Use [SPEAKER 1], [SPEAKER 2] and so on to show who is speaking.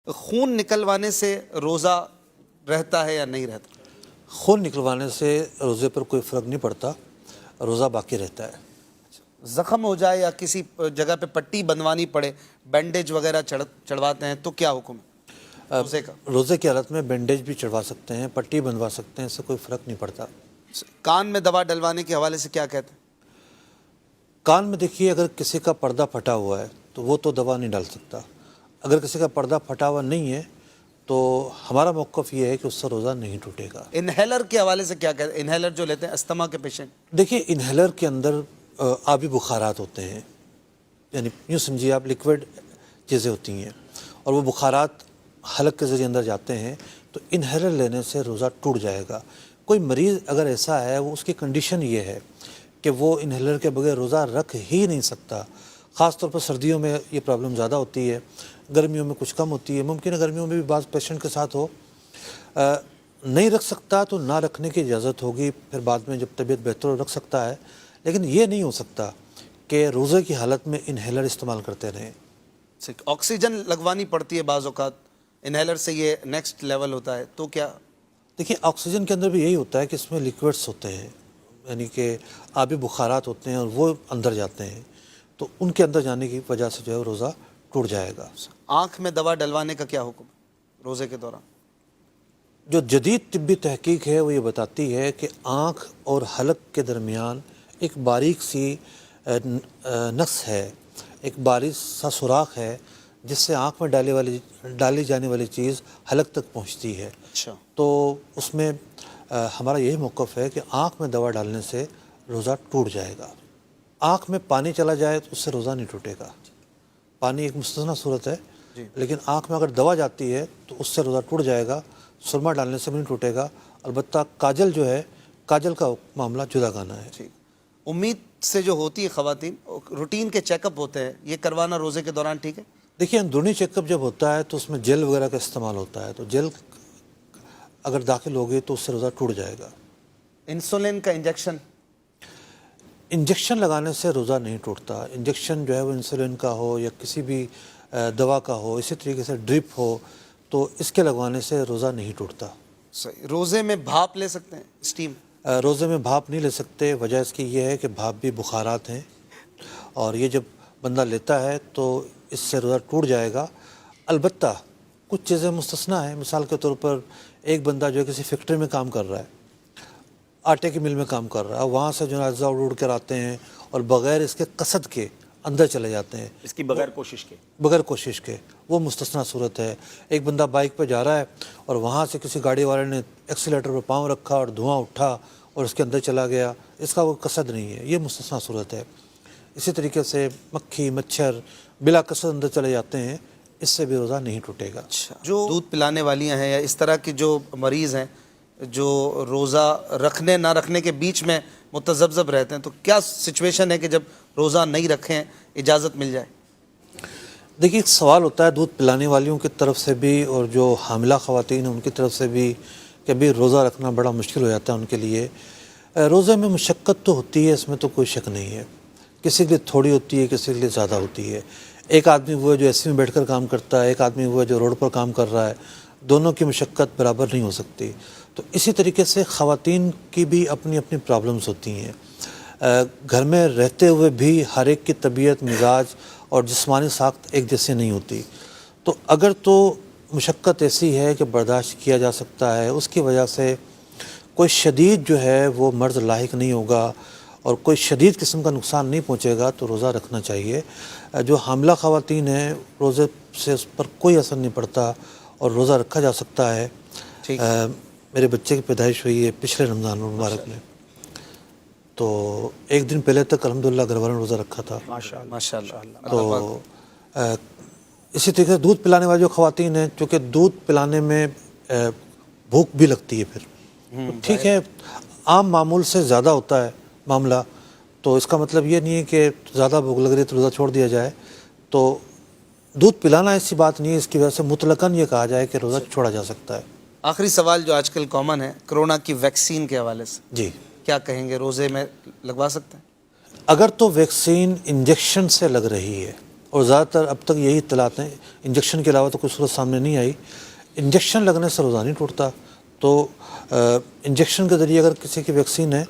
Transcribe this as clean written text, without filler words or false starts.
[SPEAKER 1] خون نکلوانے سے روزہ رہتا ہے یا نہیں رہتا؟
[SPEAKER 2] خون نکلوانے سے روزے پر کوئی فرق نہیں پڑتا، روزہ باقی رہتا ہے۔
[SPEAKER 1] زخم ہو جائے یا کسی جگہ پہ پٹی بندھوانی پڑے، بینڈیج وغیرہ چڑھواتے ہیں تو کیا حکم ہے روزے کا؟
[SPEAKER 2] روزے کی حالت میں بینڈیج بھی چڑھوا سکتے ہیں، پٹی بندھوا سکتے ہیں، اس سے کوئی فرق نہیں پڑتا۔
[SPEAKER 1] کان میں دوا ڈلوانے کے حوالے سے کیا کہتے ہیں؟
[SPEAKER 2] کان میں دیکھیے، اگر کسی کا پردہ پھٹا ہوا ہے تو وہ تو دوا نہیں ڈال سکتا۔ اگر کسی کا پردہ پھٹا ہوا نہیں ہے تو ہمارا موقف یہ ہے کہ اس سے روزہ نہیں ٹوٹے گا۔
[SPEAKER 1] انہیلر کے حوالے سے کیا کہتے ہیں؟ انہیلر جو لیتے ہیں استما کے پیشنٹ،
[SPEAKER 2] دیکھیے، انہیلر کے اندر آبی بخارات ہوتے ہیں، یعنی یوں سمجھیے آپ لیکوڈ چیزیں ہوتی ہیں، اور وہ بخارات حلق کے ذریعے اندر جاتے ہیں، تو انہیلر لینے سے روزہ ٹوٹ جائے گا۔ کوئی مریض اگر ایسا ہے، وہ اس کی کنڈیشن یہ ہے کہ وہ انہیلر کے بغیر روزہ رکھ ہی نہیں سکتا۔ خاص طور پر سردیوں میں یہ پرابلم زیادہ ہوتی ہے، گرمیوں میں کچھ کم ہوتی ہے۔ ممکن ہے گرمیوں میں بھی بعض پیشنٹ کے ساتھ ہو، نہیں رکھ سکتا تو نہ رکھنے کی اجازت ہوگی، پھر بعد میں جب طبیعت بہتر ہو رکھ سکتا ہے، لیکن یہ نہیں ہو سکتا کہ روزے کی حالت میں انہیلر استعمال کرتے رہیں۔
[SPEAKER 1] آکسیجن لگوانی پڑتی ہے بعض اوقات، انہیلر سے یہ نیکسٹ لیول ہوتا ہے، تو کیا؟
[SPEAKER 2] دیکھیے، آکسیجن کے اندر بھی یہی ہوتا ہے کہ اس میں لیکوڈس ہوتے ہیں، یعنی کہ آبی بخارات ہوتے ہیں، اور وہ اندر جاتے ہیں، تو ان کے اندر جانے کی وجہ سے جو ہے روزہ ٹوٹ جائے گا۔
[SPEAKER 1] آنکھ میں دوا ڈلوانے کا کیا حکم ہے روزے کے دوران؟
[SPEAKER 2] جو جدید طبی تحقیق ہے وہ یہ بتاتی ہے کہ آنکھ اور حلق کے درمیان ایک باریک سی نس ہے، ایک باریک سا سوراخ ہے، جس سے آنکھ میں ڈالی جانے والی چیز حلق تک پہنچتی ہے۔
[SPEAKER 1] اچھا،
[SPEAKER 2] تو اس میں ہمارا یہی موقف ہے کہ آنکھ میں دوا ڈالنے سے روزہ ٹوٹ جائے گا۔ آنکھ میں پانی چلا جائے تو اس سے روزہ نہیں ٹوٹے گا۔ پانی ایک مستثنیٰ صورت ہے، لیکن آنکھ میں اگر دوا جاتی ہے تو اس سے روزہ ٹوٹ جائے گا۔ سرما ڈالنے سے بھی نہیں ٹوٹے گا۔ البتہ کاجل جو ہے، کاجل کا معاملہ جدا گانا ہے۔
[SPEAKER 1] ٹھیک۔ امید سے جو ہوتی ہے خواتین، روٹین کے چیک اپ ہوتے ہیں، یہ کروانا روزے کے دوران ٹھیک ہے؟
[SPEAKER 2] دیکھیے، اندرونی چیک اپ جب ہوتا ہے تو اس میں جیل وغیرہ کا استعمال ہوتا ہے، تو جیل اگر داخل ہوگی تو اس سے روزہ ٹوٹ جائے گا۔
[SPEAKER 1] انسولین کا
[SPEAKER 2] انجیکشن لگانے سے روزہ نہیں ٹوٹتا۔ انجیکشن جو ہے وہ انسولین کا ہو یا کسی بھی دوا کا ہو، اسی طریقے سے ڈرپ ہو، تو اس کے لگوانے سے روزہ نہیں ٹوٹتا۔
[SPEAKER 1] صحیح۔ روزے میں بھاپ لے سکتے ہیں، اسٹیم؟
[SPEAKER 2] روزے میں بھاپ نہیں لے سکتے، وجہ اس کی یہ ہے کہ بھاپ بھی بخارات ہیں، اور یہ جب بندہ لیتا ہے تو اس سے روزہ ٹوٹ جائے گا۔ البتہ کچھ چیزیں مستثنیٰ ہیں۔ مثال کے طور پر ایک بندہ جو ہے کسی فیکٹری میں کام کر رہا ہے، آٹے کی مل میں کام کر رہا ہے، وہاں سے جو ہے اجزاء اڑ کر آتے ہیں اور بغیر اس کے قصد کے اندر چلے جاتے ہیں،
[SPEAKER 3] اس کی بغیر کوشش کے،
[SPEAKER 2] وہ مستثنیٰ صورت ہے۔ ایک بندہ بائک پہ جا رہا ہے اور وہاں سے کسی گاڑی والے نے ایکسیلیٹر پہ پاؤں رکھا اور دھواں اٹھا اور اس کے اندر چلا گیا، اس کا وہ قصد نہیں ہے، یہ مستثنیٰ صورت ہے۔ اسی طریقے سے مکھی مچھر بلا قصد اندر چلے جاتے ہیں، اس سے بھی روزہ نہیں ٹوٹے گا۔
[SPEAKER 1] جو دودھ پلانے والیاں ہیں یا اس طرح کے جو مریض ہیں جو روزہ رکھنے نہ رکھنے کے بیچ میں متذبذب رہتے ہیں، تو کیا سچویشن ہے کہ جب روزہ نہیں رکھیں اجازت مل جائے؟
[SPEAKER 2] دیکھیے، ایک سوال ہوتا ہے دودھ پلانے والیوں کی طرف سے بھی اور جو حاملہ خواتین ہیں ان کی طرف سے بھی کہ ابھی روزہ رکھنا بڑا مشکل ہو جاتا ہے ان کے لیے۔ روزے میں مشقت تو ہوتی ہے، اس میں تو کوئی شک نہیں ہے۔ کسی کے لیے تھوڑی ہوتی ہے، کسی کے لیے زیادہ ہوتی ہے۔ ایک آدمی وہ ہے جو اے سی میں بیٹھ کر کام کرتا ہے، ایک آدمی وہ ہے جو روڈ پر کام کر رہا ہے، دونوں کی مشقت برابر نہیں ہو سکتی۔ تو اسی طریقے سے خواتین کی بھی اپنی اپنی پرابلمز ہوتی ہیں۔ گھر میں رہتے ہوئے بھی ہر ایک کی طبیعت، مزاج اور جسمانی ساخت ایک جیسے نہیں ہوتی، تو اگر تو مشقت ایسی ہے کہ برداشت کیا جا سکتا ہے، اس کی وجہ سے کوئی شدید جو ہے وہ مرض لاحق نہیں ہوگا اور کوئی شدید قسم کا نقصان نہیں پہنچے گا، تو روزہ رکھنا چاہیے۔ جو حاملہ خواتین ہیں، روزے سے اس پر کوئی اثر نہیں پڑتا اور روزہ رکھا جا سکتا ہے۔ میرے بچے کی پیدائش ہوئی ہے پچھلے رمضان المبارک میں، تو ایک دن پہلے تک الحمدللہ گھر والوں نے روزہ رکھا تھا۔
[SPEAKER 1] ماشاء اللہ۔
[SPEAKER 2] تو اسی طریقے سے دودھ پلانے والی جو خواتین ہیں، چونکہ دودھ پلانے میں بھوک بھی لگتی ہے، پھر ٹھیک ہے، عام معمول سے زیادہ ہوتا ہے معاملہ، تو اس کا مطلب یہ نہیں ہے کہ زیادہ بھوک لگ رہی ہے تو روزہ چھوڑ دیا جائے۔ تو دودھ پلانا ایسی بات نہیں ہے اس کی وجہ سے مطلقاً یہ کہا جائے کہ روزہ چھوڑا جا سکتا ہے۔
[SPEAKER 1] آخری سوال جو آج کل کامن ہے، کرونا کی ویکسین کے حوالے سے
[SPEAKER 2] جی،
[SPEAKER 1] کیا کہیں گے؟ روزے میں لگوا سکتے ہیں؟
[SPEAKER 2] اگر تو ویکسین انجیکشن سے لگ رہی ہے اور زیادہ تر اب تک یہی اطلاعات ہیں، انجیکشن کے علاوہ تو کوئی صورت سامنے نہیں آئی۔ انجیکشن لگنے سے روزہ نہیں ٹوٹتا، تو انجیکشن کے ذریعے اگر کسی کی ویکسین ہے